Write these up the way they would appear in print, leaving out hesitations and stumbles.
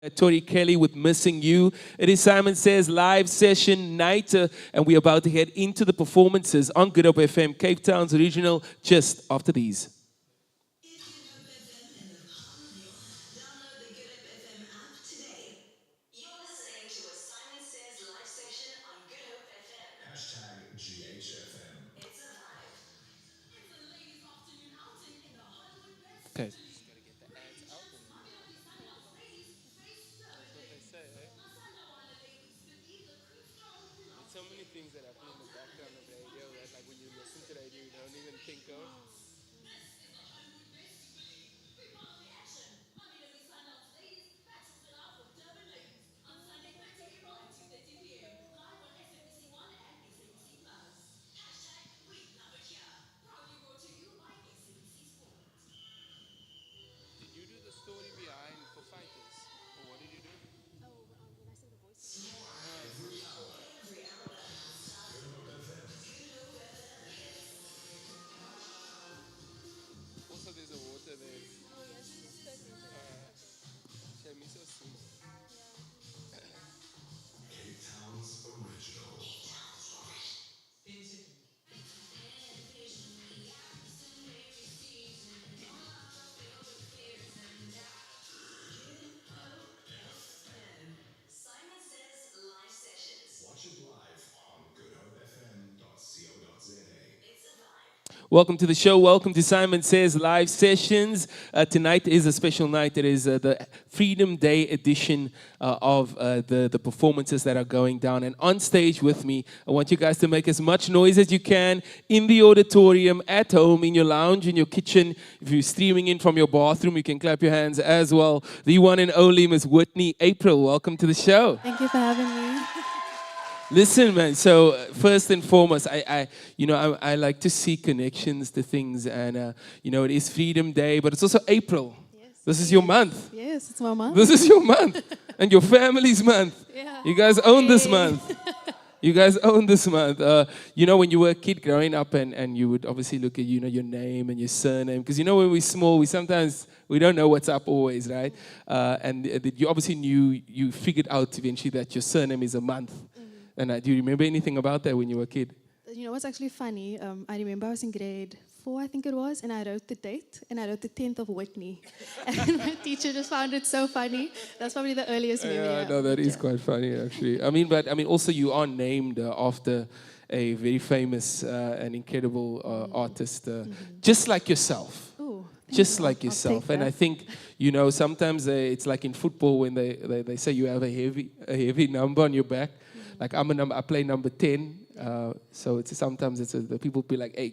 Tori Kelly with Missing You. It is Saaiman Says Live Session night, and we're about to head into the performances on Good Hope FM, Cape Town's original, just after these. Okay. So many things that happen in the background of radio that, like, when you listen to radio, you don't even think of. Did you do the story behind for fighters? Or what did you do? When I sing the voice. Also, there's a water there. Oh, yes, it's good. Shame me so sweet. Cape Town's original. Saaiman Says Live Sessions. Watch it live on goodhopefm.co.za. It's a vibe. Welcome to the show. Welcome to Saaiman Says Live Sessions. Tonight is a special night. It is the Freedom Day edition of the performances that are going down. And on stage with me, I want you guys to make as much noise as you can in the auditorium, at home, in your lounge, in your kitchen. If you're streaming in from your bathroom, you can clap your hands as well. The one and only Miss Whitney April. Welcome to the show. Thank you for having me. Listen, man, so first and foremost, I like to see connections to things, and, it is Freedom Day, but it's also April. Yes. This is your month. Yes, it's my mom. This is your month, and your family's month. Yeah. You guys own this Hey. month. You guys own this month. When you were a kid growing up, and you would obviously look at, your name and your surname, because, when we're small, we don't know what's up always, right? And you obviously you figured out eventually that your surname is a month. And do you remember anything about that when you were a kid? You know what's actually funny? I remember I was in grade 4, I think it was, and I wrote the date, and I wrote the 10th of Whitney. And my teacher just found it so funny. That's probably the earliest memory. Yeah, no, that is quite funny, actually. Also you are named after a very famous and incredible artist, just like yourself. Ooh, thank Just you. like I'll yourself. take And I that. think, sometimes it's like in football when they say you have a heavy number on your back. Like I play number 10. So sometimes the people be like, hey,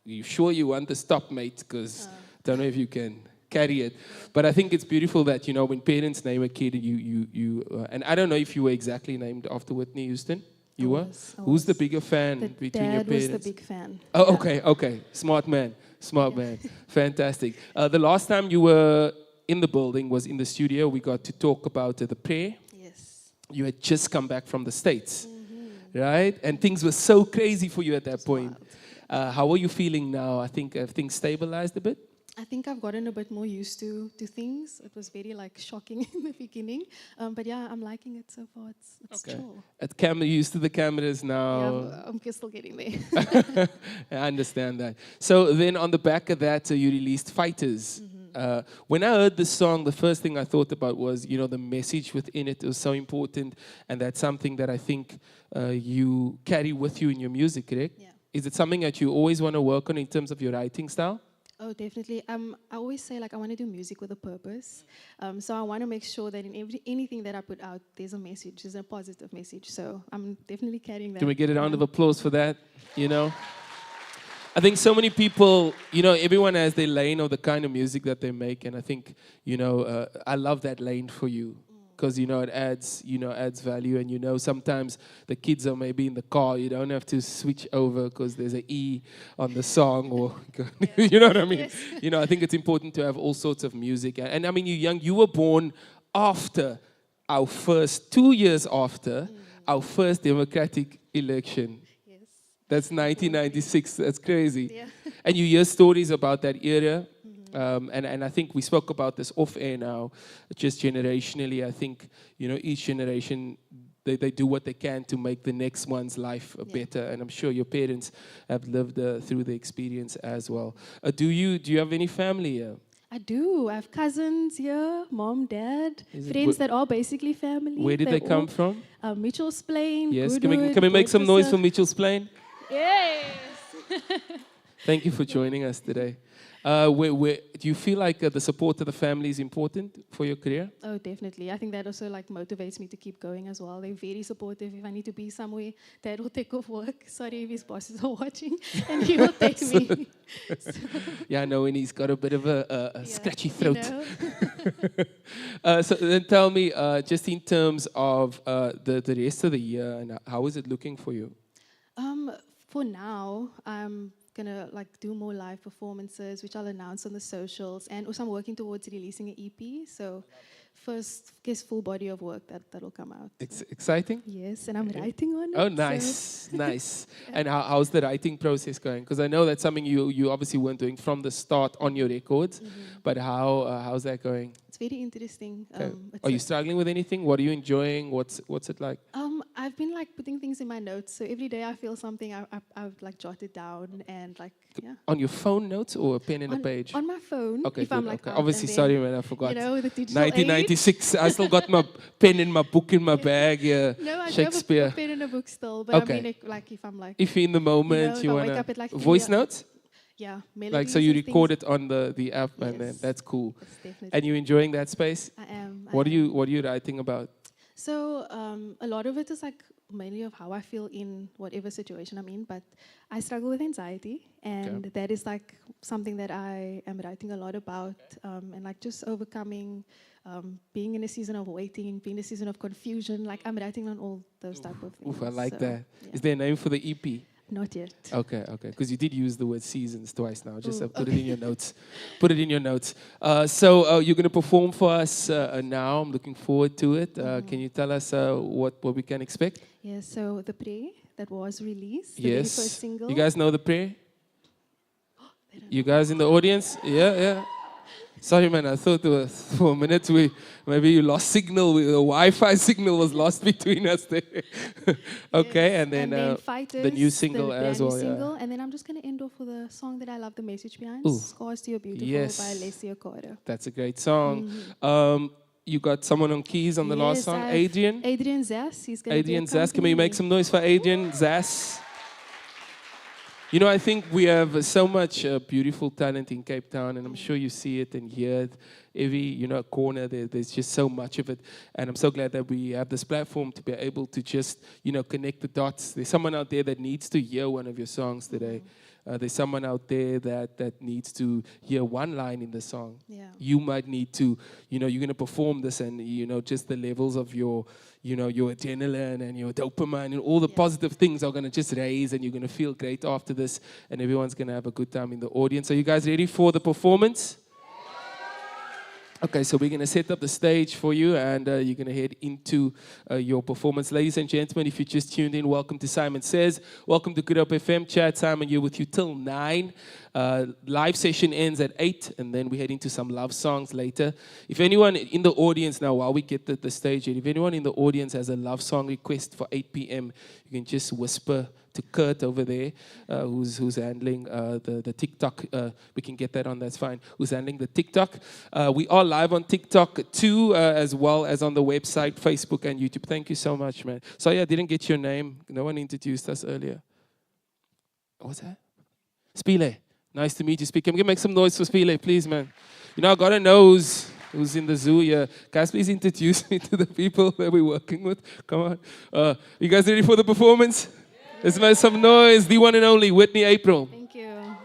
you sure you want to stop, mate? Because don't know if you can carry it. But I think it's beautiful that, when parents name a kid, and I don't know if you were exactly named after Whitney Houston. You were? I Who's the was. bigger fan The between your dad parents? was the big fan. Oh, Yeah. okay. Smart man. Fantastic. The last time you were in the building was in the studio. We got to talk about the prayer. Yes. You had just come back from the States, right? And things were so crazy for you at that point. How are you feeling now? I think have things stabilized a bit? I think I've gotten a bit more used to things. It was very shocking in the beginning. But yeah, I'm liking it so far. It's chill. Used to the cameras now. Yeah, I'm still getting there. I understand that. So then on the back of that, you released Fighters. When I heard the song, the first thing I thought about was, the message within it was so important. And that's something that I think you carry with you in your music, correct? Yeah. Is it something that you always want to work on in terms of your writing style? Oh, definitely. I always say I want to do music with a purpose. So I want to make sure that in anything that I put out, there's a message, there's a positive message. So I'm definitely carrying that. Can we get a round of applause for that? I think so many people, everyone has their lane of the kind of music that they make. And I think, I love that lane for you. Because, it adds value. And, sometimes the kids are maybe in the car. You don't have to switch over because there's an E on the song. Or you know what I mean? Yes. I think it's important to have all sorts of music. And you're young. You were born after 2 years after our first democratic election. Yes. That's 1996. That's crazy. Yeah. And you hear stories about that era. And I think we spoke about this off air now, just generationally. I think, each generation, they do what they can to make the next one's life better. And I'm sure your parents have lived through the experience as well. Do you have any family here? I do. I have cousins here, mom, dad, Is it friends wh- that are basically family. Where did They're they come all, from? Mitchell's Plain, Yes, Goodwood, can we make some noise for Dorchester. Mitchell's Plain? Yes. Thank you for joining us today. Do you feel like the support of the family is important for your career? Oh, definitely. I think that also motivates me to keep going as well. They're very supportive. If I need to be somewhere, Dad will take off work. Sorry if his bosses are watching, and he will take me. Yeah, I know, and he's got a bit of a Yeah, scratchy you throat. know. So then tell me, just in terms of the rest of the year, and how is it looking for you? For now, I'm gonna do more live performances, which I'll announce on the socials, and also I'm working towards releasing an EP. So, first, full body of work that'll come out. It's exciting? Yes, and I'm writing on it. Oh, so- nice, nice. And how's the writing process going? Because I know that's something you obviously weren't doing from the start on your records, but how's that going? It's very interesting. Okay. It's Are you a- struggling with anything? What are you enjoying? What's it like? I've been putting things in my notes, so every day I feel something, I've jotted down and yeah. On your phone notes or a pen and a On- page? On my phone. Okay, if good. I'm Okay. out, Obviously, and then, sorry, man, I forgot. You know, the digital age. 1996. I still got my pen and my book in my bag. Yeah, No, I do Shakespeare. have a pen and a book still, but Okay. I mean, if I'm If you're in the moment, if you I want wake up at to 3 voice notes. Yeah, So melodies you and record things. it on the app, and then Yes. that's cool. It's definitely. And you enjoying that space? I am. What I are am. you writing about? So a lot of it is mainly of how I feel in whatever situation I'm in, but I struggle with anxiety, and that is something that I am writing a lot about, and just overcoming, being in a season of waiting, being in a season of confusion. I'm writing on all those type of things. Oof, I like So, that. yeah. Is there a name for the EP? Not yet. Okay. Because you did use the word seasons twice now. Just Ooh, put it in your notes. Put it in your notes. So you're going to perform for us now. I'm looking forward to it. Can you tell us what we can expect? Yeah, so the Prayer that was released, the very Yes. first single. You guys know the prayer? You guys in the audience? Yeah. Sorry, man. I thought for a minute maybe you lost signal. The Wi-Fi signal was lost between us there. Okay, Yes, and then Fighters, the new single the as brand new well. Single, and then I'm just going to end off with a song that I love the message behind, Ooh. Scars to Your Beautiful Yes. by Alessia Cara. That's a great song. You got someone on keys on the last Yes, song, I have Adrian. Adrian Zass, he's going to Adrian Zass. Can we make some noise for Adrian Zass? I think we have so much beautiful talent in Cape Town, and I'm sure you see it and hear it. Every corner, there's just so much of it. And I'm so glad that we have this platform to be able to just, connect the dots. There's someone out there that needs to hear one of your songs today. There's someone out there that needs to hear one line in the song. Yeah. You might need to, you're going to perform this, and, just the levels of your, your adrenaline and your dopamine and all the positive things are going to just raise, and you're going to feel great after this, and everyone's going to have a good time in the audience. Are you guys ready for the performance? Okay, so we're going to set up the stage for you, and you're going to head into your performance. Ladies and gentlemen, if you just tuned in, welcome to Saaiman Says. Welcome to Good Up FM. Chad Saaiman here with you till 9. Live session ends at 8, and then we head into some love songs later. If anyone in the audience now, while we get the stage, if anyone in the audience has a love song request for 8 p.m., you can just whisper to Kurt over there, who's handling the TikTok. We can get that on, that's fine. Who's handling the TikTok. We are live on TikTok too, as well as on the website, Facebook, and YouTube. Thank you so much, man. Sorry I didn't get your name. No one introduced us earlier. What's that? Spile. Nice to meet you, Spile. Can we make some noise for Spile, please, man? I got to know who's in the zoo here. Guys, please introduce me to the people that we're working with. Come on. You guys ready for the performance? Let's make some noise. The one and only Whitney April. Thank you.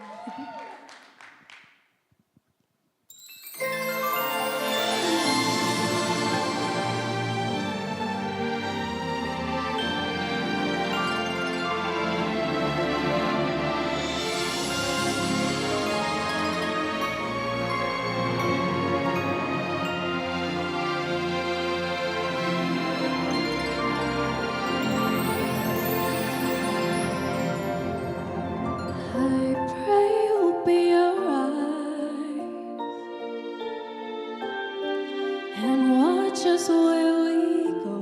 us where we go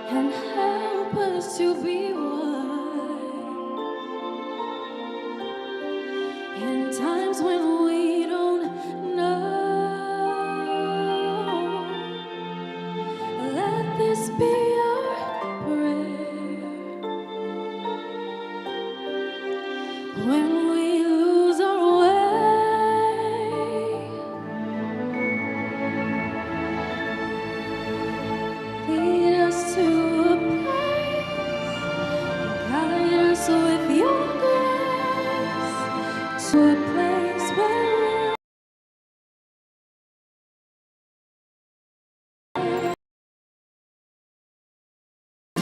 and help us to be wise in times when we don't know. Let this be our prayer when we lose our way. Lead us to a place, guide us with your grace, to a place where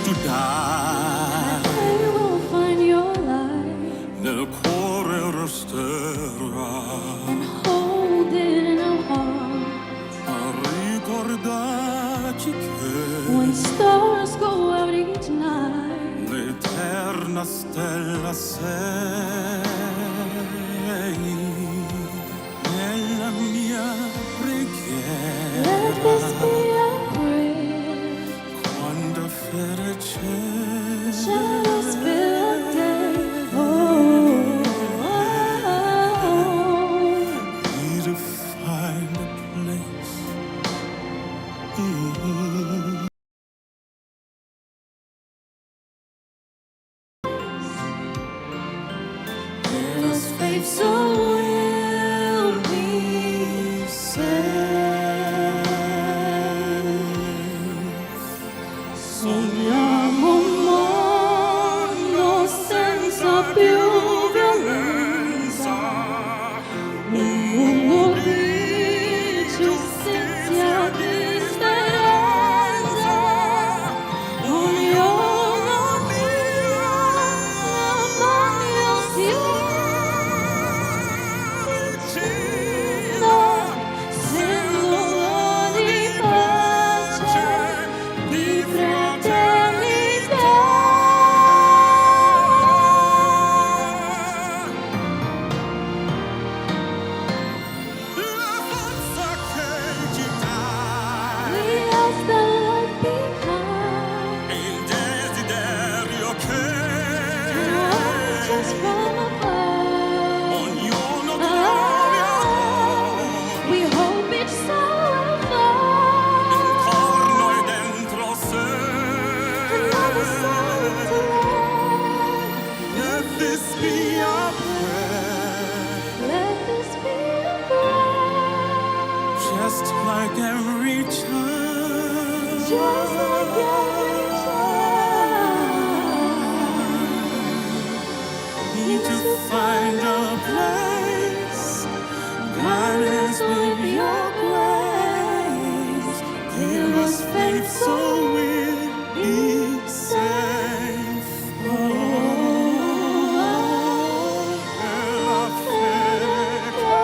To die we will find your light nel cuore resterà and hold it in our heart. a ricordarci When che stars go out each night, l'eterna stella sei nella mia let this be preghiera our prayer. quando fede c'è. Shadows fill the day. Oh, Need to find a place. give us faith so we'll be safe. Sogniamo un mondo senza più violenza, un mondo di giustizia, di speranza. Ognuno mio, amore vicino, simbolo di pace, di fraternità. La forza che ci dà We ask the Lord behind, e il desiderio and watch us che from above. ognuno trovi amore. We hope each soul will Intorno find e dentro sé. another soul to love. Let this be our prayer, Let this be a prayer, just like every child. just like every child. Need to find a place, guide us with your grace. Give us faith so we'll be safe. Nella fede che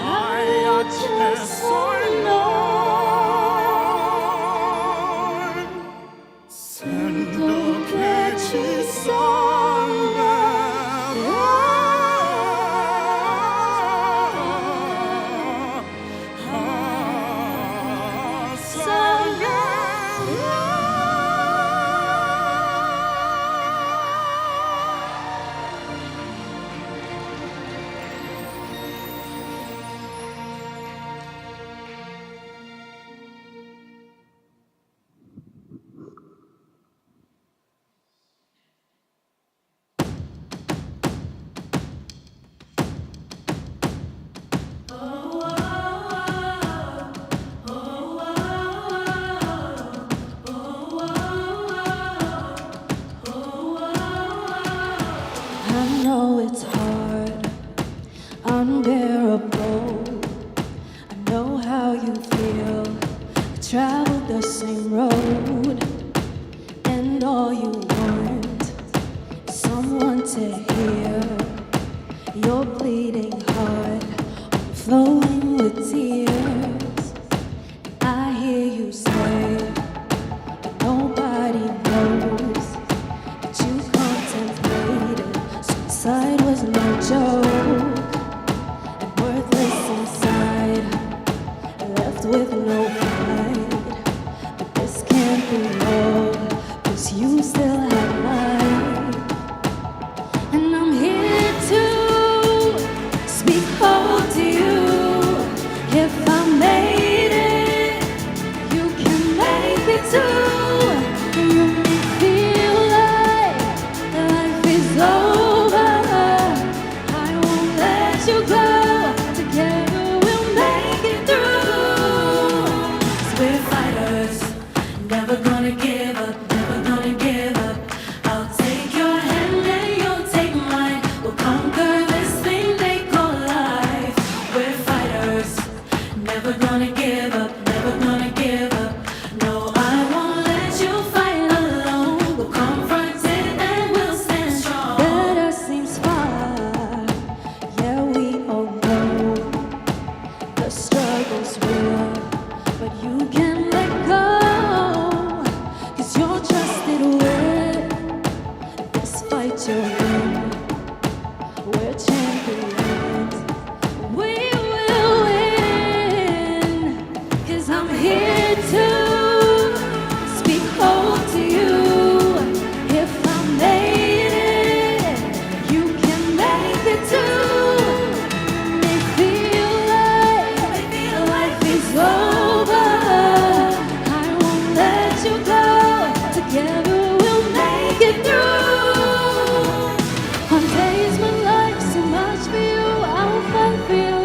hai accesso in noi, sento che ci I know it's hard, unbearable. I know how you feel. We traveled the same road, and all you want is someone to hear your bleeding heart, overflowing with tears. I hear you say, but nobody knows that you contemplated suicide was no joke, and worthless seems that you're in. We're champions. We will win. 'Cause I'm here to speak hope to you. If I made it, you can make it too. They feel like life is over. I won't let you go. Together we'll make it through. On days when life's too much for you, I'll fight for you.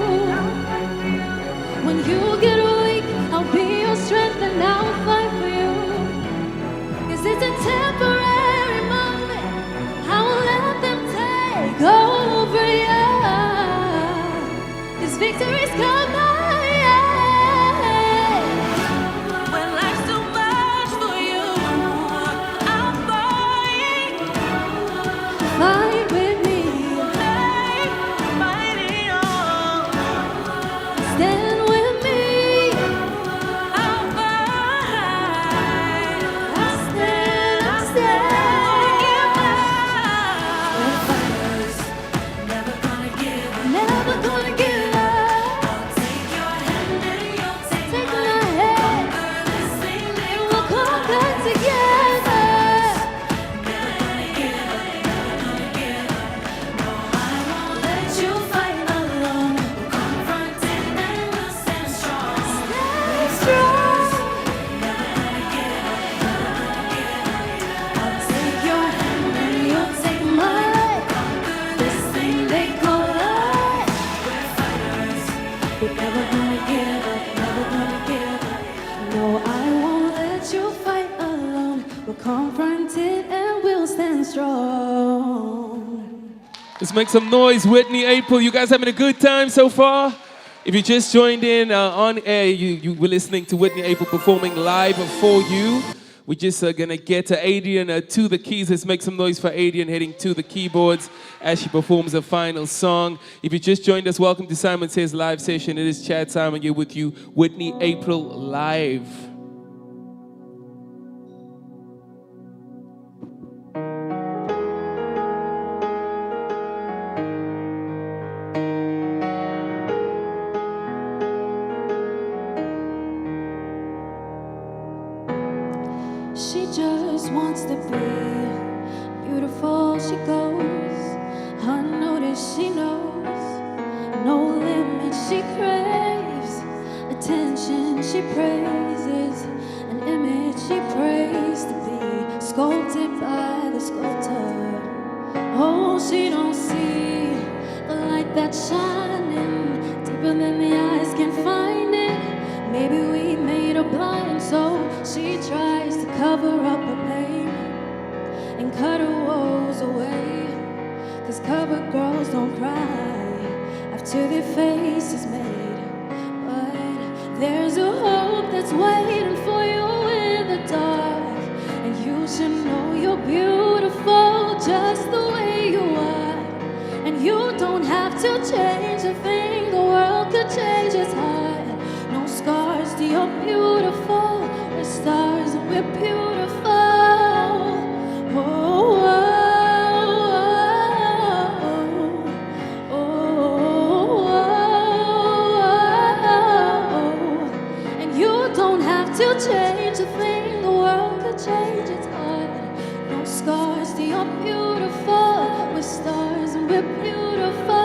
When you get weak, I'll be your strength and I'll fight for you. 'Cause it's a temporary moment. I won't let them take over you. 'Cause victory's coming. When life's too much for you, I'll fight. Fight with me. Fighting on. Stand with me. I'll fight. I'll stand. I'll stand. We're fighters. Never gonna give up. Never gonna give up. I'll take your hand and you'll take my hand. This thing that we'll conquer together. Never gonna give up. Never gonna give up. No, I won't let you fight alone. We'll confront it and we'll stand strong. Stand strong. Never gonna give up. Never gonna give up. I'll take your hand and you'll take mine. This thing they call life. We're fighters. We're never gonna give up. Never gonna give up. No, I won't let you fight alone. We'll confront it and we'll stand strong. Let's make some noise, Whitney April. You guys having a good time so far? If you just joined in on air, you were listening to Whitney April performing live for you. We're just gonna get to Adrian to the keys. Let's make some noise for Adrian heading to the keyboards as she performs her final song. If you just joined us, welcome to Saaiman Says Live Session. It is Chad Saaiman here with you, Whitney April live. She just wants to be beautiful. She goes unnoticed. She knows no limit. She craves attention. She praises an image. She prays to be sculpted by the sculptor. Oh, she don't see the light that's shining deeper than the eyes can find it. Maybe we made her blind, so she tries to cover up her pain and cut her woes away. 'Cause covered girls don't cry after their face is made. But there's a hope that's waiting for you in the dark. And you should know you're beautiful just the way you are. And you don't have to change a thing. The world could change its heart. No scars to your beautiful. We're stars and we're beautiful. Oh, oh, oh, oh, oh. And you don't have to change a thing. The world could change its heart. No scars to your beautiful. We're stars and we're beautiful.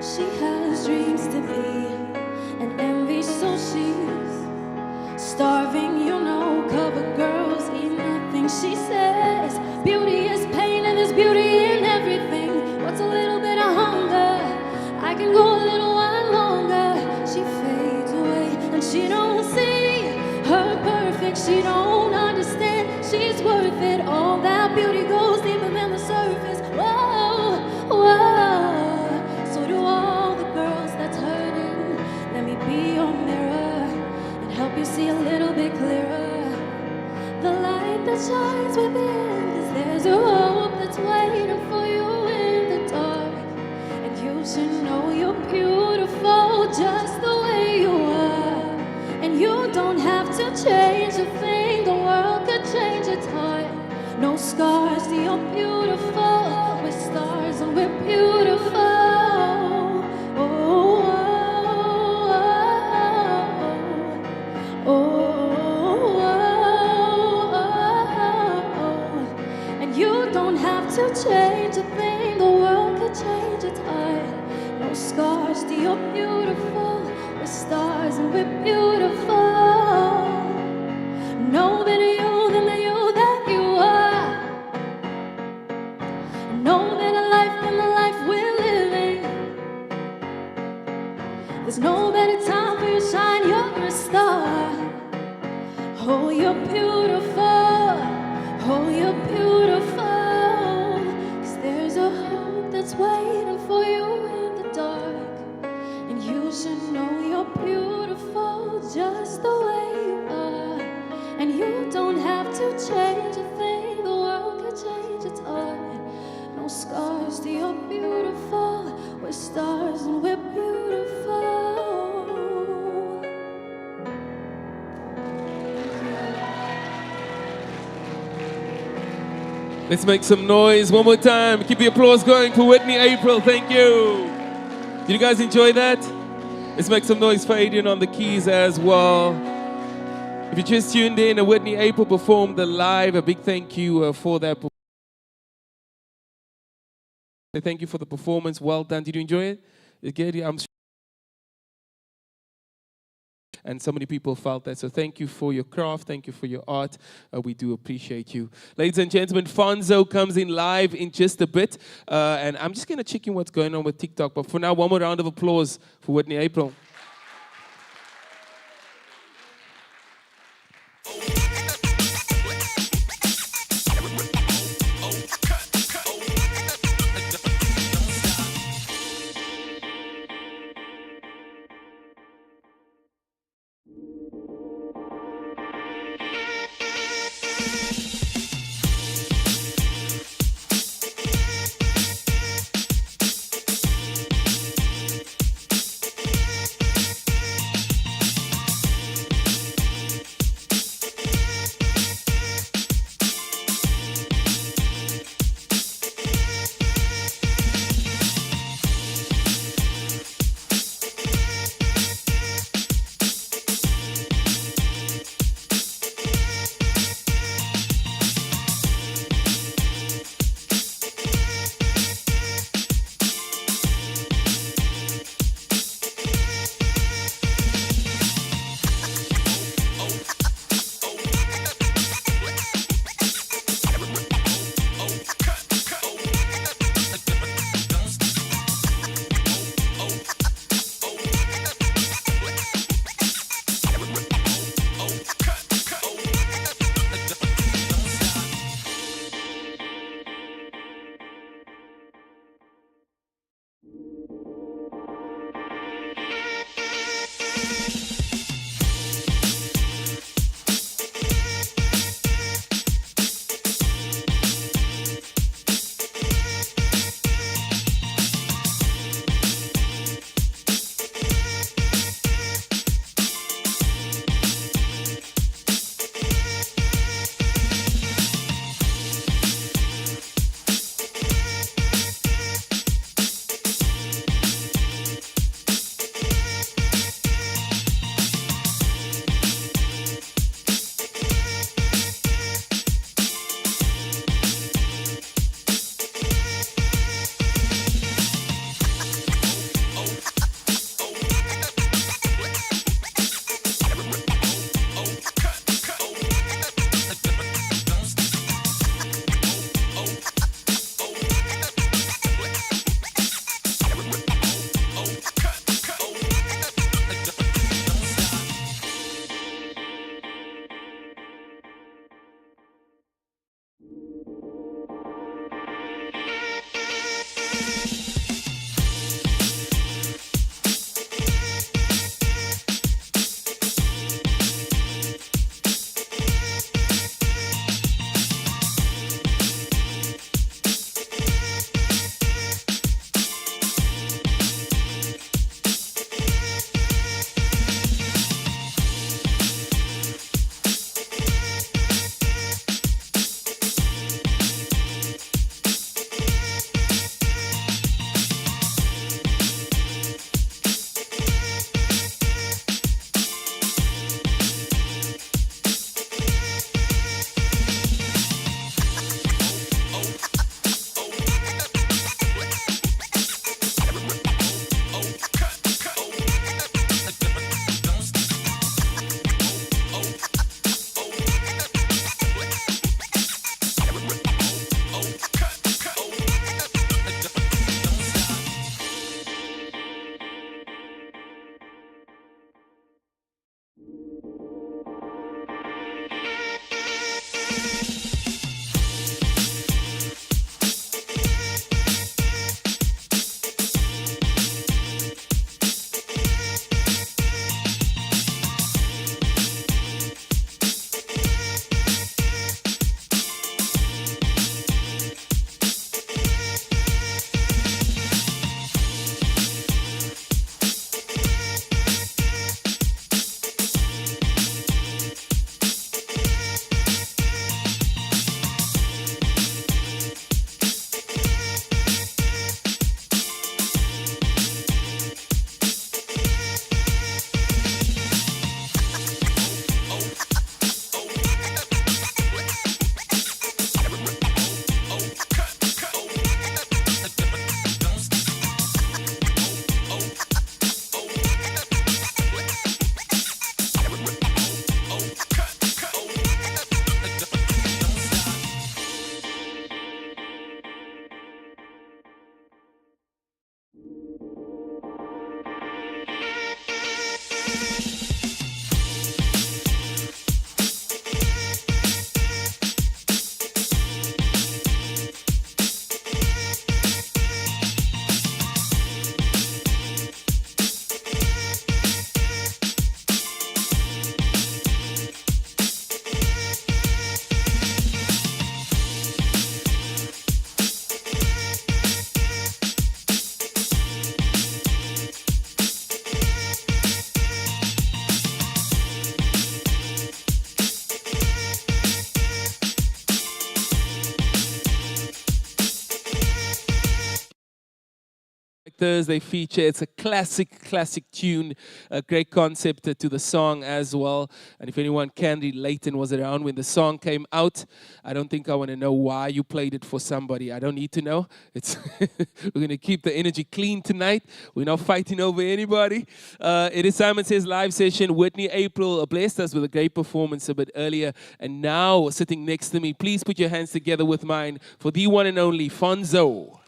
She has dreams to be an envy, so she's starving. You know, cover girls eat nothing. She says beauty is pain and there's beauty in everything. What's a little bit of hunger? I can go a little while longer. She fades away and she don't see her perfect. She don't understand she's worth it. All that beauty goes deeper than the surface. Whoa, whoa. So do all the girls that's hurting. Let me be your mirror and help you see a little bit clearer. The light that shines within. 'Cause there's a hope that's waiting for you in the dark. And you should know you're beautiful just the way you are. And you don't have to change a thing. The world could change its heart. No scars, you're beautiful. We're stars and we're beautiful. Oh, oh, oh, oh. And you don't have to change a thing. The world could change its heart. No scars, you're beautiful. We're stars and we're beautiful. No better you than the you that you are. No better life than the life we're living. There's no better time for you to shine. You're a star. Oh, you're beautiful. Oh, you're beautiful. 'Cause there's a hope that's waiting for you in the dark. And you should know you're beautiful just the way you are. And you don't have to change a thing. The world could change its heart. No scars, you're beautiful. We're stars and we're beautiful. Let's make some noise one more time. Keep the applause going for Whitney April. Thank you. Did you guys enjoy that? Let's make some noise for Adrian on the keys as well. If you just tuned in, Whitney April performed the live. A big thank you for that. Thank you for the performance. Well done. Did you enjoy it? I'm sure. And so many people felt that. So thank you for your craft. Thank you for your art. We do appreciate you. Ladies and gentlemen, Fonzo comes in live in just a bit. And I'm just going to check in what's going on with TikTok. But for now, one more round of applause for Whitney April. Thursday feature. It's a classic tune, a great concept to the song as well. And if anyone can relate and was around when the song came out, I don't think I want to know why you played it for somebody. I don't need to know. It's we're going to keep the energy clean tonight. We're not fighting over anybody. It is Saaiman Says Live Session. Whitney April blessed us with a great performance a bit earlier. And now, sitting next to me, please put your hands together with mine for the one and only Fonzo.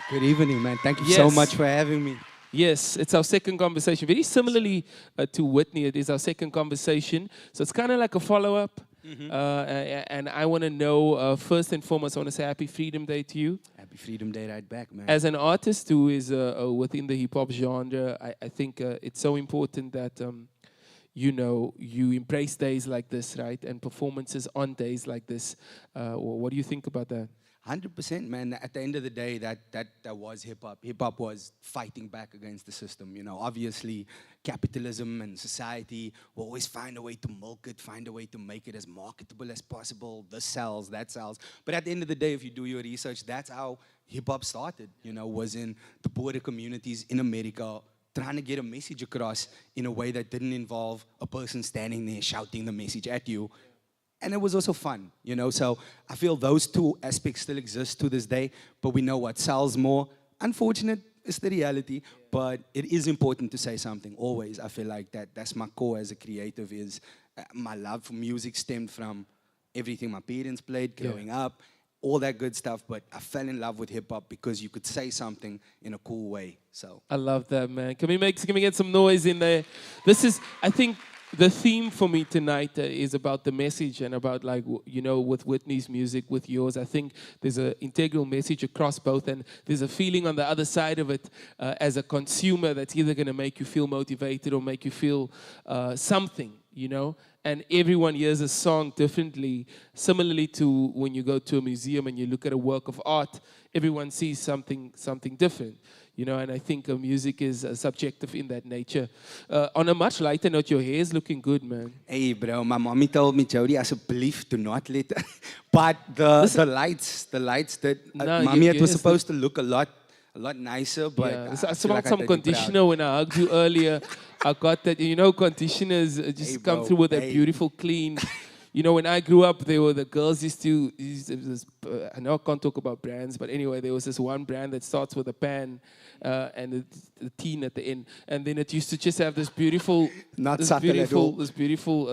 Good evening, man. Thank you so much for having me. Yes, it's our second conversation. Very similarly to Whitney, it is our second conversation. So it's kind of like a follow-up. And I want to know, first and foremost, I want to say Happy Freedom Day to you. Happy Freedom Day right back, man. As an artist who is within the hip-hop genre, I think it's so important that, you embrace days like this, right? And performances on days like this. What do you think about that? 100%, man. At the end of the day, that was hip-hop. Hip-hop was fighting back against the system. Obviously, capitalism and society will always find a way to milk it, find a way to make it as marketable as possible. This sells, that sells. But at the end of the day, if you do your research, that's how hip-hop started, was in the poorer communities in America, trying to get a message across in a way that didn't involve a person standing there shouting the message at you. And it was also fun, So I feel those two aspects still exist to this day, but we know what sells more. Unfortunate is the reality, but it is important to say something always. I feel like that's my core as a creative is my love for music stemmed from everything my parents played growing up, all that good stuff, but I fell in love with hip-hop because you could say something in a cool way, so. I love that, man. Can we get some noise in there? This is, I think, the theme for me tonight is about the message and about, with Whitney's music, with yours. I think there's an integral message across both, and there's a feeling on the other side of it as a consumer that's either going to make you feel motivated or make you feel something, And everyone hears a song differently. Similarly to when you go to a museum and you look at a work of art, everyone sees something different. And I think music is subjective in that nature. On a much lighter note, your hair is looking good, man. Hey, bro, my mommy told me, Jody, asseblief, do not let but the lights that mommy, it was supposed to look a lot nicer, but yeah. I smelled some conditioner when I hugged you earlier. I got that, conditioners just come through with that beautiful clean. When I grew up, the girls used to I know I can't talk about brands, but anyway, there was this one brand that starts with a pan and the teen at the end, and then it used to just have this beautiful,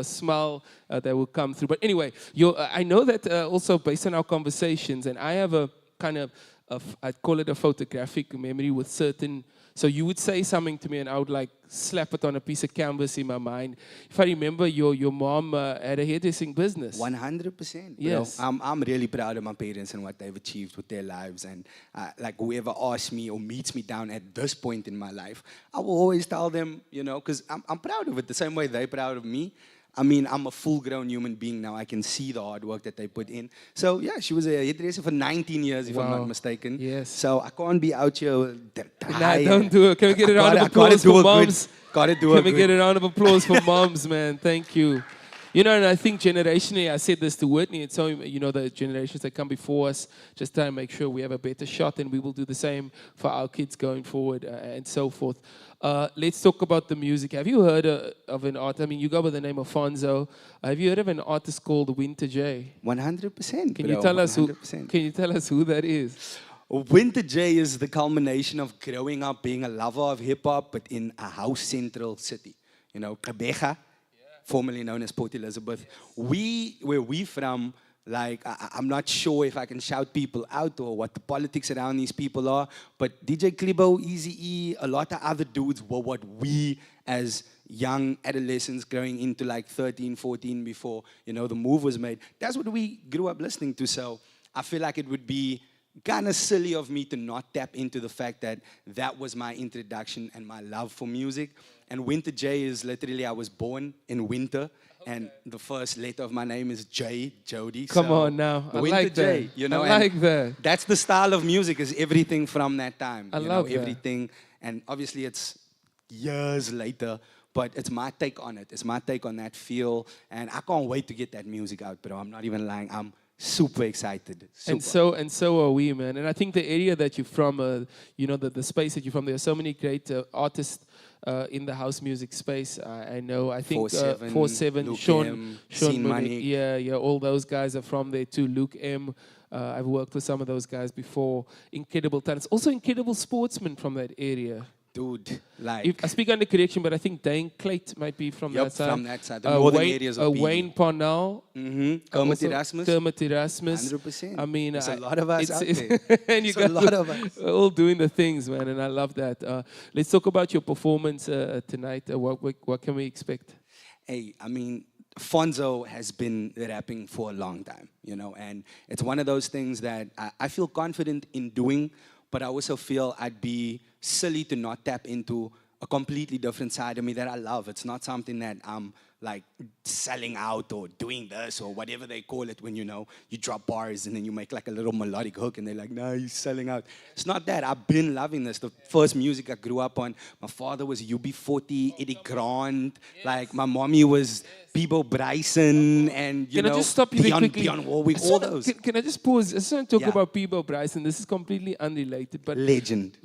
smell that would come through. But anyway, I know that also based on our conversations, and I have a kind of I'd call it a photographic memory with certain. So you would say something to me, and I would slap it on a piece of canvas in my mind. If I remember, your mom had a hairdressing business. 100%. Yes. I'm really proud of my parents and what they've achieved with their lives. And whoever asks me or meets me down at this point in my life, I will always tell them, because I'm proud of it the same way they're proud of me. I mean, I'm a full-grown human being now. I can see the hard work that they put in. So, yeah, she was a hairdresser for 19 years, if I'm not mistaken. Yes. So, I can't be out here. Nah, don't do it. Can we get a round of applause for moms? Can we get a round of applause for moms, man? Thank you. And I think generationally, I said this to Whitney, it's so, the generations that come before us, just try and make sure we have a better shot, and we will do the same for our kids going forward and so forth. Let's talk about the music. Have you heard of an artist? I mean, you go by the name of Fonzo. Have you heard of an artist called Winter J? 100%. Can you tell us 100%. Can you tell us who that is? Winter J is the culmination of growing up being a lover of hip-hop, but in a house central city. Gqeberha, formerly known as Port Elizabeth. Where we from, I'm not sure if I can shout people out or what the politics around these people are, but DJ Klibo, Eazy-E, a lot of other dudes were what we as young adolescents growing into 13, 14 before, the move was made. That's what we grew up listening to. So I feel like it would be kind of silly of me to not tap into the fact that was my introduction and my love for music. And Winter J is literally, I was born in winter, and the first letter of my name is J, Jody. Come on now, I Winter like J, that. I like that. That's the style of music, is everything from that time. I love that. Everything, and obviously it's years later, but it's my take on it. It's my take on that feel, and I can't wait to get that music out, bro. I'm not even lying. I'm super excited. And Super. so are we, man. And I think the area that you're from, the space that you're from, there are so many great artists in the house music space. I know. I think 4-7, 4-7, Luke Sean M, Mooney, Scene Money. yeah, all those guys are from there too. Luke M. I've worked with some of those guys before. Incredible talents. Also incredible sportsmen from that area. Dude, like... I speak under correction, but I think Dane Clate might be from Yup, that side. from that side. The northern areas of BD. Wayne Parnell. Kermit Erasmus. 100%. I mean, there's a lot of us out there. And you There's a guys lot of us. are all doing the things, man, and I love that. Let's talk about your performance tonight. What can we expect? Hey, I mean, Fonzo has been rapping for a long time, and it's one of those things that I feel confident in doing, but I also feel I'd be silly to not tap into a completely different side of me that I love. It's not something that I'm like selling out or doing this or whatever they call it when you drop bars and then you make like a little melodic hook and they're like, no, you're selling out. It's not that. I've been loving this. The first music I grew up on, my father was UB40, Eddie Grant, like my mommy was Peebo Bryson and Can I just stop you there quickly? Beyond Warwick, all those. Can I just pause? I just want to talk Yeah. about Peebo Bryson. This is completely unrelated, but Legend.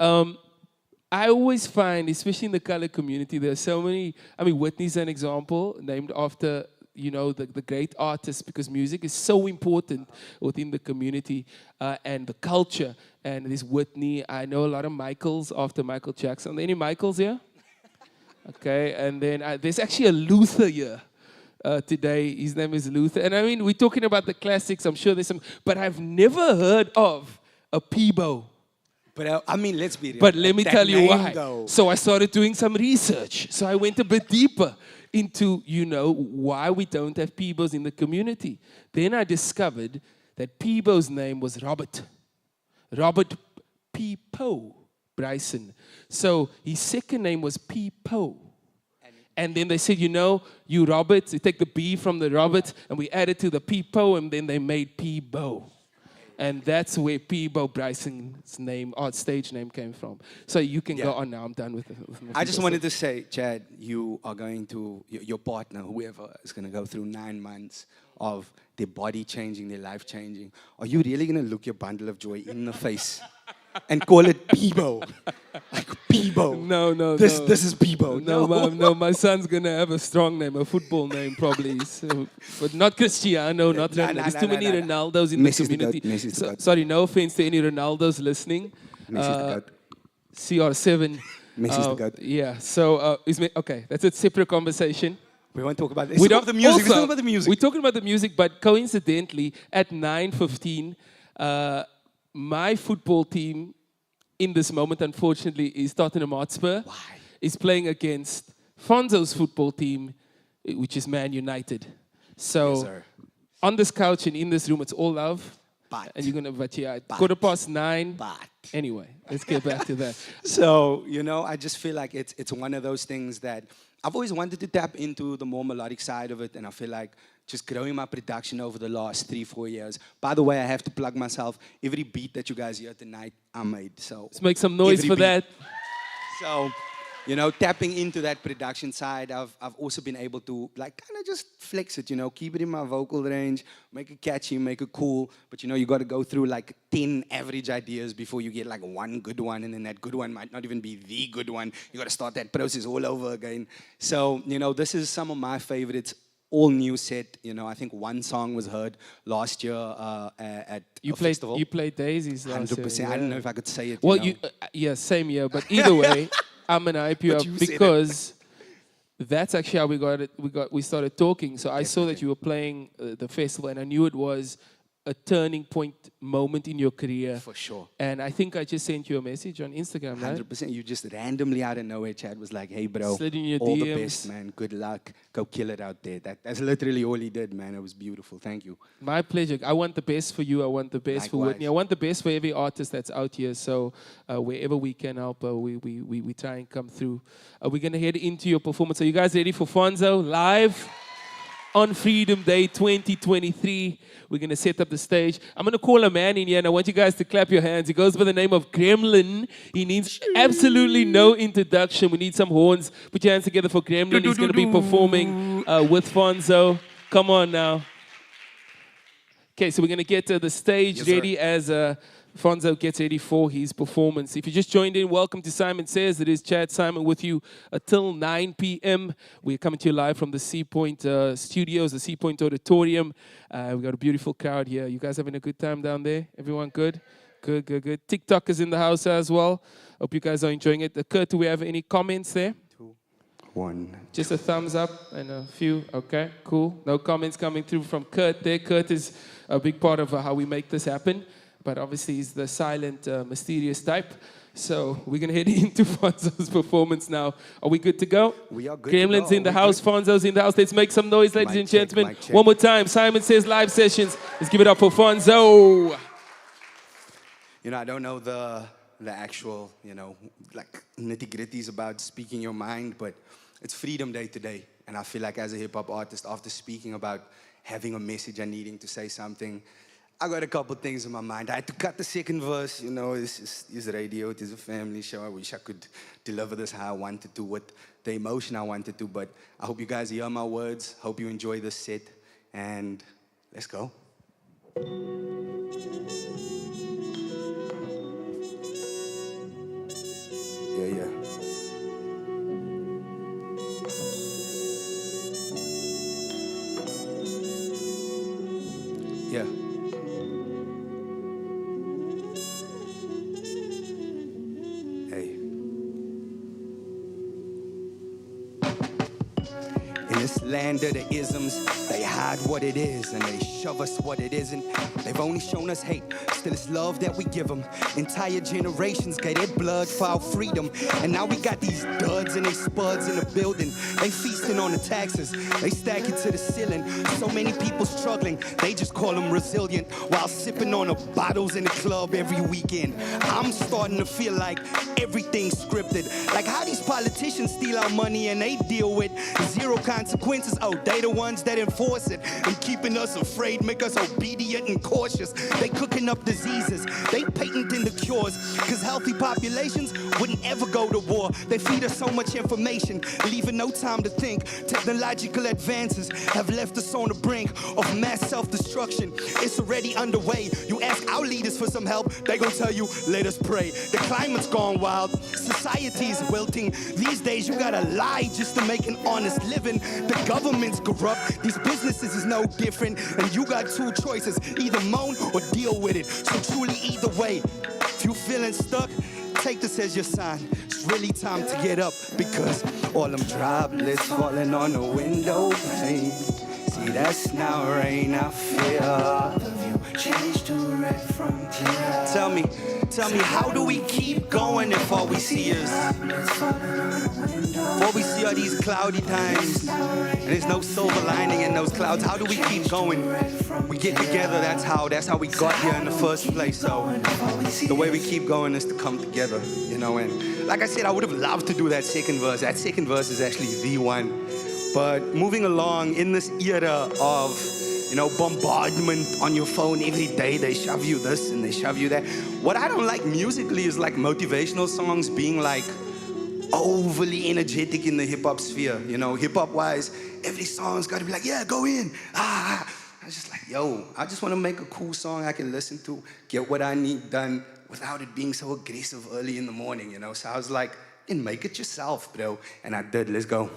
I always find, especially in the color community, there are so many. I mean, Whitney's an example, named after the great artists, because music is so important within the community and the culture. And there's Whitney. I know a lot of Michaels after Michael Jackson. Are there any Michaels here? Okay, and then there's actually a Luther here. Today, his name is Luther. And I mean, we're talking about the classics. I'm sure there's some, but I've never heard of a Peebo. But I mean, let's be real. But let me That tell you name, why. though. So I started doing some research. So I went a bit deeper into, why we don't have Peebos in the community. Then I discovered that Peebo's name was Robert Peebo Bryson. So his second name was Peebo. And then they said, you Robert, you take the B from the Robert, and we added to the Peebo, and then they made Peebo. And that's where Peebo Bryson's name, stage name, came from. So you can go on now. I'm done with my I just Peebo wanted stuff. to say, Chad, you are going to, your partner, whoever, is going to go through 9 months of their body changing, their life changing. Are you really going to look your bundle of joy in the face and call it Peebo? Like Peebo. No. This is Peebo. No, my son's gonna have a strong name, a football name probably. So, but not Cristiano, not Nah, Ronaldo. nah, There's nah, too nah, many nah. Ronaldos in Messi's the the goat, community. Messi's the goat. Sorry, no offense to any Ronaldos listening. Messi's the goat. CR7. Messi's the goat. Yeah. So okay, that's a separate conversation. We won't talk about this. We Let's talk about the music. Let's talk about the music. We're talking about the music, but coincidentally, at 9:15, my football team in this moment, unfortunately, is Tottenham Hotspur. Why? Is playing against Fonzo's football team, which is Man United. So Yes, sir. on this couch and in this room, it's all love. But- And you're going to, But- 9:15. But. Anyway, let's get back to that. So, I just feel like it's one of those things that I've always wanted to tap into the more melodic side of it, and I feel like just growing my production over the last 3-4 years. By the way, I have to plug myself. Every beat that you guys hear tonight, I made. So Let's make some noise every for beat. that. So, tapping into that production side, I've also been able to like kind of just flex it, keep it in my vocal range, make it catchy, make it cool. But you got to go through like 10 average ideas before you get like one good one, and then that good one might not even be the good one. You got to start that process all over again. So, this is some of my favorites. All new set, I think one song was heard last year at a festival. You played Daisies last 100%. year. I don't yeah. know if I could say it. Well, yeah, same year. But either way, I'm gonna hype you But up you said it. because that's actually how we got it. We started talking. So I saw that you were playing the festival, and I knew it was a turning point moment in your career. For sure. And I think I just sent you a message on Instagram, right? 100%. You just randomly out of nowhere, Chad was like, hey, bro, Slid in your all the DMs. best, man. Good luck. Go kill it out there. That's literally all he did, man. It was beautiful. Thank you. My pleasure. I want the best for you. I want the best for Likewise. Whitney. I want the best for every artist that's out here. So wherever we can help, we try and come through. We're going to head into your performance. Are you guys ready for Fonzo live on Freedom Day 2023? We're going to set up the stage. I'm going to call a man in here, and I want you guys to clap your hands. He goes by the name of Gremlin. He needs absolutely no introduction. We need some horns. Put your hands together for Gremlin. He's going to be performing with Fonzo. Come on now. Okay, so we're going to get the stage Yes, sir. ready as Fonzo gets ready for his performance. If you just joined in, welcome to Saaiman Says. It is Chad Saaiman with you till 9 p.m. We're coming to you live from the Sea Point studios, the Sea Point Auditorium. We've got a beautiful crowd here. You guys having a good time down there? Everyone good? Good, good, good. TikTok is in the house as well. Hope you guys are enjoying it. Kurt, do we have any comments there? 2, 1. Just a thumbs up and a few. Okay, cool. No comments coming through from Kurt there. Kurt is a big part of how we make this happen. But obviously he's the silent, mysterious type. So we're going to head into Fonzo's performance now. Are we good to go? We are good Gremlin's to go. in the house. Fonzo's in the house. Let's make some noise, ladies Mic and check, gentlemen. mic check. One more time. Saaiman Says Live Sessions. Let's give it up for Fonzo. You know, I don't know the actual, like nitty-gritties about speaking your mind, but it's Freedom Day today. And I feel like as a hip-hop artist, after speaking about having a message and needing to say something, I got a couple things in my mind. I had to cut the second verse, it's radio, it is a family show. I wish I could deliver this how I wanted to, with the emotion I wanted to, but I hope you guys hear my words. Hope you enjoy this set, and let's go. Yeah. Yeah. Hey. In this land of the isms, they hide what it is and they shove us what it isn't. They've only shown us hate, still it's love that we give them. Entire generations gave their blood for our freedom. And now we got these duds and they spuds in the building. They feasting on the taxes, they stack it to the ceiling. So many people struggling, they just call them resilient. While sipping on the bottles in the club every weekend. I'm starting to feel like everything's scripted. Like how these politicians steal our money and they deal with zero consequences. Oh, they the ones that enforce it. And keeping us afraid, make us obedient and cautious. They cooking up diseases, they patenting the cures. Cause healthy populations wouldn't ever go to war. They feed us so much information, leaving no time to think. Technological advances have left us on the brink of mass self-destruction. It's already underway. You ask our leaders for some help, they gon' tell you, let us pray. The climate's gone wild, society's wilting. These days you gotta lie just to make an honest living. The government's corrupt, these businesses is no different. And you got two choices, either moan or deal with it. So truly either way, if you feeling stuck, take this as your sign. It's really time to get up, because all them droplets falling on the window pane. See, that's now rain, I feel. Change to red from clear. Tell me, how do we keep going if all we see is all we see are these cloudy times, and there's no silver lining in those clouds? How do we keep going? We get together, that's how we got here in the first place. So the way we keep going is to come together, and like I said, I would have loved to do that second verse. That second verse is actually the one. But moving along in this era of bombardment on your phone every day, they shove you this and they shove you that. What I don't like musically is like motivational songs being like overly energetic in the hip-hop sphere. Hip-hop wise, every song's gotta be like, yeah, go in. I was just like, yo, I just wanna make a cool song I can listen to, get what I need done without it being so aggressive early in the morning, So I was like, then make it yourself, bro. And I did, let's go.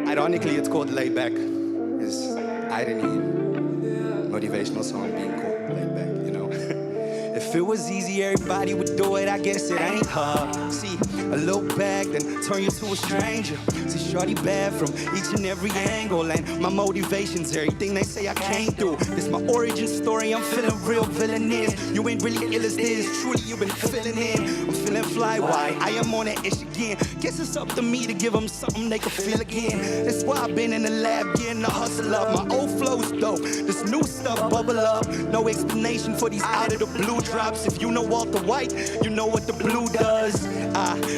Ironically, it's called Layback. Is irony in motivational song being called Layback, If it was easy, everybody would do it. I guess it ain't hard. See, a little bag, then turn you to a stranger. See, shorty bad from each and every angle. And my motivation's everything they say I can't do. This my origin story, I'm feeling real villainous. You ain't really ill as this, truly you've been filling in. I'm feeling fly wide, I am on that ish again. Guess it's up to me to give them something they can feel again. That's why I've been in the lab getting the hustle up. My old flow's dope, this new stuff bubble up. No explanation for these out of the blue drops. If you know Walter White, you know what the blue does.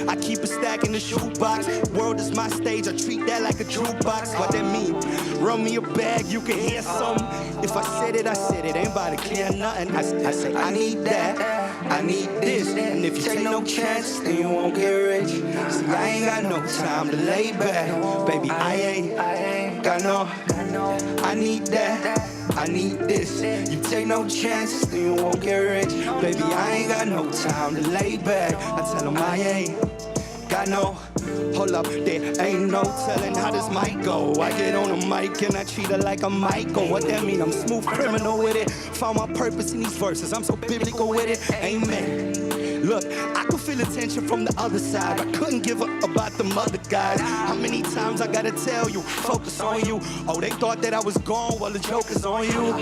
I keep a stack in the shoebox. World is my stage, I treat that like a jukebox. What that mean? Run me a bag, you can hear something. If I said it, I said it. Ain't about to clear nothing. I say I need that, I need this. And if you take no chance, then you won't get rich. See, I ain't got no time to lay back. Baby, I ain't got no. I need that. I need this. You take no chances, then you won't get rich. Baby, I ain't got no time to lay back. I tell them I ain't got no. Hold up, there ain't no telling how this might go. I get on a mic and I treat her like a Michael. What that mean? I'm smooth criminal with it. Found my purpose in these verses. I'm so biblical with it. Amen. Look, I could feel the tension from the other side. I couldn't give up about them other guys. How many times I gotta tell you, focus on you. Oh, they thought that I was gone, well the joke is on you.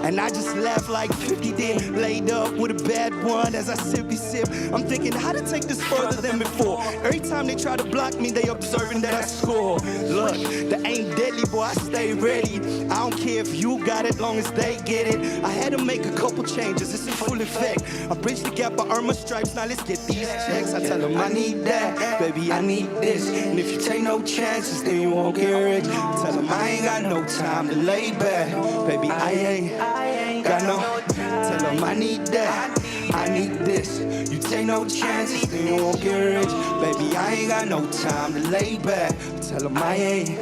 And I just laughed like 50 did. Laid up with a bad one as I sippy sip. I'm thinking how to take this further than before. Every time they try to block me, they observing that I score. Look, they ain't deadly, boy, I stay ready. I don't care if you got it, long as they get it. I had to make a couple changes, it's in full effect. I bridged the gap, I earned my stripes, now let's get these checks. I tell them I need that, baby, I need this. And if you take no chances, then you won't get rich. Tell them I ain't got no time to lay back. Baby, I ain't got no. Tell them I need that, I need this. You take no chances, then you won't get rich. Baby, I ain't got no time to lay back. Tell them I ain't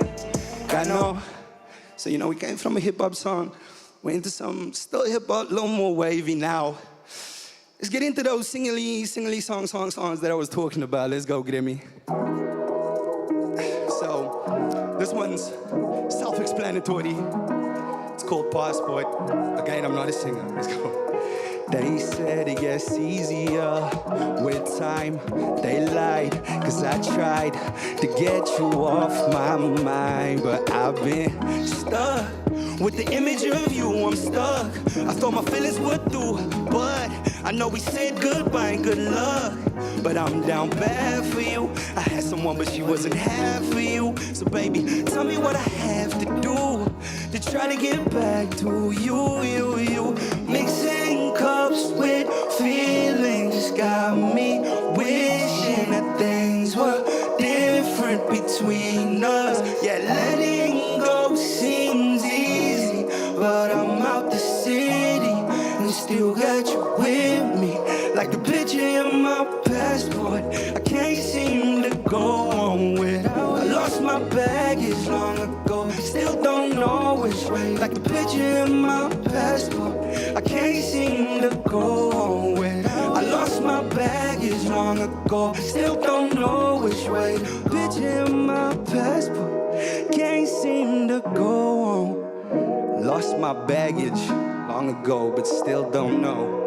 got no. So, you know, we came from a hip-hop song. We're into some still hip-hop, a little more wavy now. Let's get into those singly songs that I was talking about. Let's go, get me. So, this one's self-explanatory. It's called Passport. Again, I'm not a singer. Let's go. They said it gets easier with time. They lied, cause I tried to get you off my mind. But I've been stuck with the image of you, I'm stuck. I thought my feelings would do, but I know we said goodbye and good luck. But I'm down bad for you. I had someone, but she wasn't half for you. So baby, tell me what I have to do to try to get back to you. Mixing cups with feelings got me wishing that things were different between us. Yeah, letting go seems easy, but I'm out the city and still got you with me. Like the picture in my passport, I can't seem to go on without. I lost my baggage long ago, still don't know which way. Like the picture in my passport, I can't seem to go on without. I lost my baggage long ago, still don't know which way. Picture in my passport, can't seem to go on. Lost my baggage long ago, but still don't know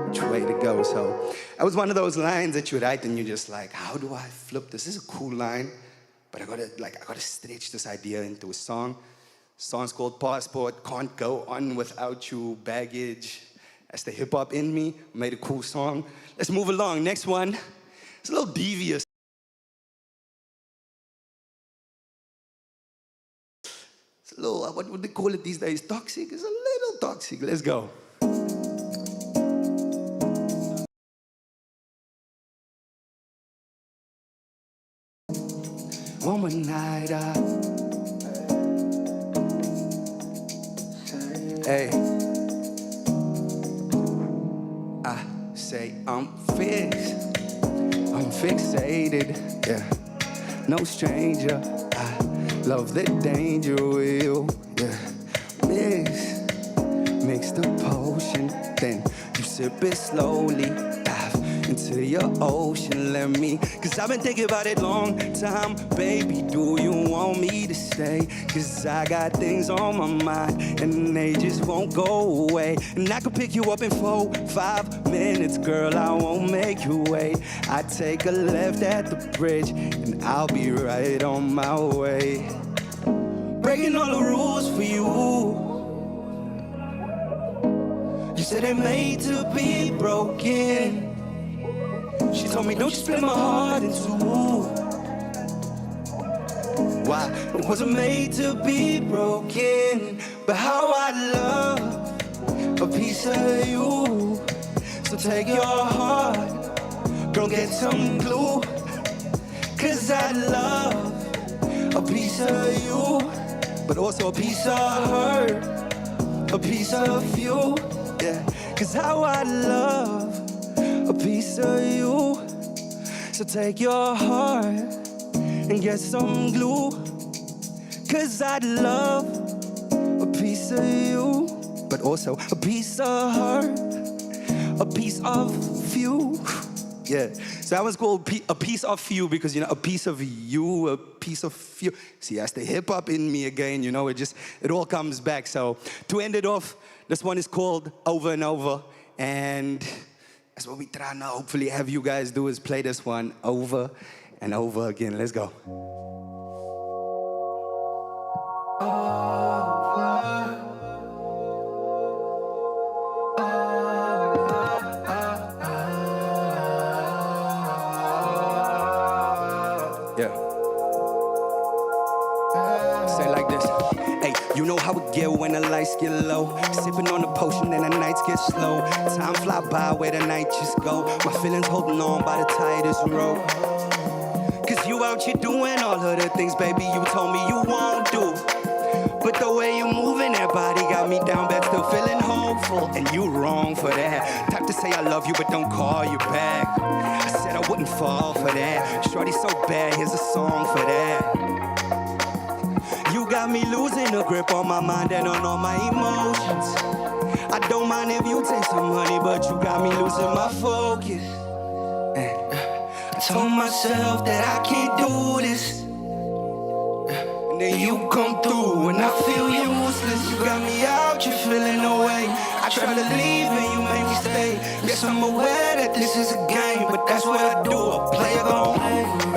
which way to go. So that was one of those lines that you write and you're just like, how do I flip this? This is a cool line, but I gotta stretch this idea into a song. The song's called Passport. Can't go on without you, baggage. That's the hip hop in me. Made a cool song. Let's move along. Next one. It's a little devious. It's a little, what would they call it these days? Toxic? It's a little toxic. Let's go. One more night, hey, I say I'm fixated, yeah, no stranger. I love the danger with you, yeah. Mix the potion, then you sip it slowly. Into your ocean, let me. Cause I've been thinking about it long time. Baby, do you want me to stay? Cause I got things on my mind and they just won't go away. And I could pick you up in 4-5 minutes, girl, I won't make you wait. I take a left at the bridge and I'll be right on my way. Breaking all the rules for you. You said they're made to be broken. She told me, don't you split my heart in two. Why? It wasn't made to be broken, but how I love a piece of you. So take your heart, girl, get some glue. Cause I love a piece of you, but also a piece of her, a piece of you. Yeah, cause how I love a piece of you. So take your heart and get some glue. Cause I'd love a piece of you. but also a piece of her, a piece of you. Yeah, so that was called A Piece of You, because, you know, a piece of you, a piece of you. See, that's the hip hop in me again, you know, it all comes back. So to end it off, this one is called Over and Over, and that's what we try now, hopefully have you guys do, is play this one over and over again. Let's go. You know how it get when the lights get low. Sipping on the potion and the nights get slow. Time fly by where the night just go. My feelings holding on by the tightest rope. Cause you out here doing all of the things, baby, you told me you won't do. But the way you moving that body got me down bad, still feeling hopeful. And you wrong for that. Type to say I love you but don't call you back. I said I wouldn't fall for that. Shorty so bad, here's a song for that. You got me losing the grip on my mind and on all my emotions. I don't mind if you take some money, but you got me losing my focus. I told myself that I can't do this, and then you come through and I feel useless. You got me out, you feeling away. I try to leave and you make me stay. Yes, I'm aware that this is a game, but that's what I do. I play it over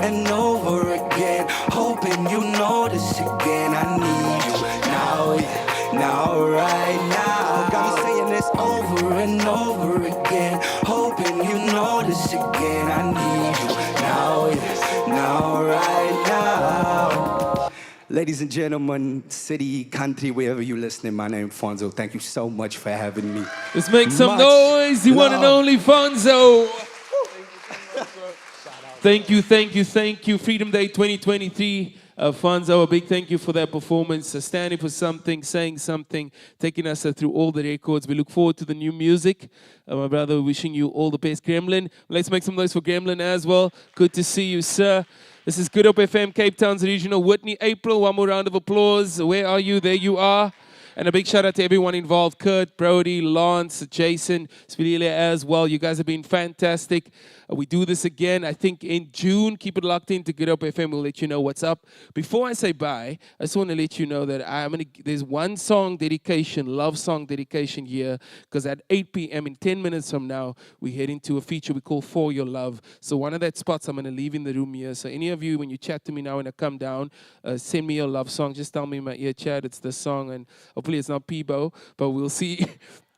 and over again, hoping you notice again. I need you now, yeah, now, right now. Got me saying this over and over again, hoping you notice again. I need you now, yeah, now, right now. Ladies and gentlemen, city, country, wherever you're listening, my name is Fonzo. Thank you so much for having me. Let's make some noise. The one and only Fonzo. Thank you, thank you, thank you. Freedom Day 2023. Fonzo, a big thank you for that performance. Standing for something, saying something, taking us through all the records. We look forward to the new music. My brother, wishing you all the best. Gremlin, let's make some noise for Gremlin as well. Good to see you, sir. This is Good Hope FM, Cape Town's regional. Whitney April, one more round of applause. Where are you? There you are. And a big shout out to everyone involved. Kurt, Brody, Lance, Jason, Spililia as well. You guys have been fantastic. We do this again, I think, in June. Keep it locked in to Good Hope FM. We'll let you know what's up. Before I say bye, I just want to let you know that there's one song dedication, love song dedication here, because at 8 p.m. in 10 minutes from now, we head into a feature we call For Your Love. So one of that spots I'm going to leave in the room here. So any of you, when you chat to me now when I come down, send me your love song. Just tell me in my ear, Chad, it's this song. And hopefully it's not Peebo, but we'll see.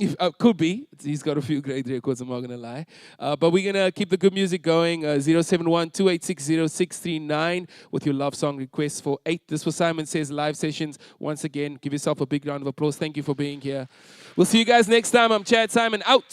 If, could be. He's got a few great records, I'm not going to lie. But we're going to keep the good music going. 071-2860-639 with your love song requests for 8. This was Saaiman Says Live Sessions. Once again, give yourself a big round of applause. Thank you for being here. We'll see you guys next time. I'm Chad Saaiman. Out.